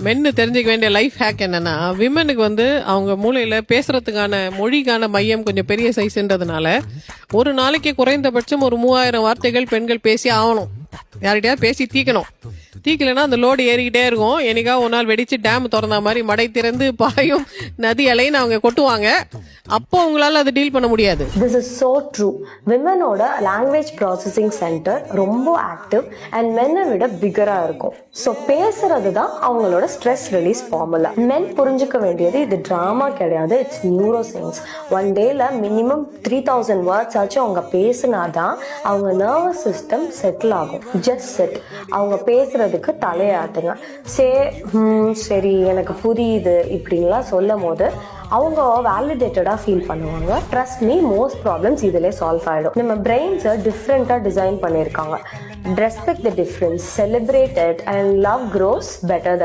மென்னு தெரிஞ்சுக்க வேண்டிய லைஃப் ஹேக் என்னன்னா, விமனுக்கு வந்து அவங்க மூளையில பேசுறதுக்கான மொழிக்கான மையம் கொஞ்சம் பெரிய சைஸ்ன்றதுனால ஒரு நாளைக்கு குறைந்தபட்சம் ஒரு 3000 வார்த்தைகள் பெண்கள் பேசி ஆகணும். யார்கிட்டயாவது பேசி தீக்கணும். தீக்கலைன்னா அந்த லோடு ஏறிக்கிட்டே இருக்கும். என்னைக்கா ஒரு நாள் வெடிச்சு டேம் திறந்த மாதிரி மடை திறந்து பாயும் நதி அலைன்னு அவங்க கொட்டுவாங்க. அப்போ உங்களால அதை டீல் பண்ண முடியாது. This is so true. விமனோட லாங்குவேஜ் ப்ராசஸிங் சென்டர் ரொம்ப ஆக்டிவ் அண்ட் மென்னை விட பிகரா இருக்கும். ஸோ பேசுறது தான் அவங்களோட ஸ்ட்ரெஸ் ரிலீஸ் ஃபார்முலா. மென் புரிஞ்சுக்க வேண்டியது இது டிராமா கிடையாது, இட்ஸ் நியூரோ சயின்ஸ். ஒன் டேல மினிமம் 3000 வேர்ட்ஸ் ஆச்சும் அவங்க பேசினாதான் அவங்க நர்வஸ் சிஸ்டம் செட்டில் ஆகும். Just set. அவங்க பேசுறதுக்கு தலையாட்டுங்க. சரி எனக்கு புரியுது இப்படின்லாம் சொல்லும் போது அவங்க வேலிடேட்டடா ஃபீல் பண்ணுவாங்க. ட்ரஸ்ட் மீ, மோஸ்ட் ப்ராப்ளம்ஸ் இதிலே சால்வ் ஆகிடும். நம்ம பிரெயின்ஸை டிஃப்ரெண்ட்டாக டிசைன் பண்ணியிருக்காங்க. Respect the difference, celebrate it and love grows better.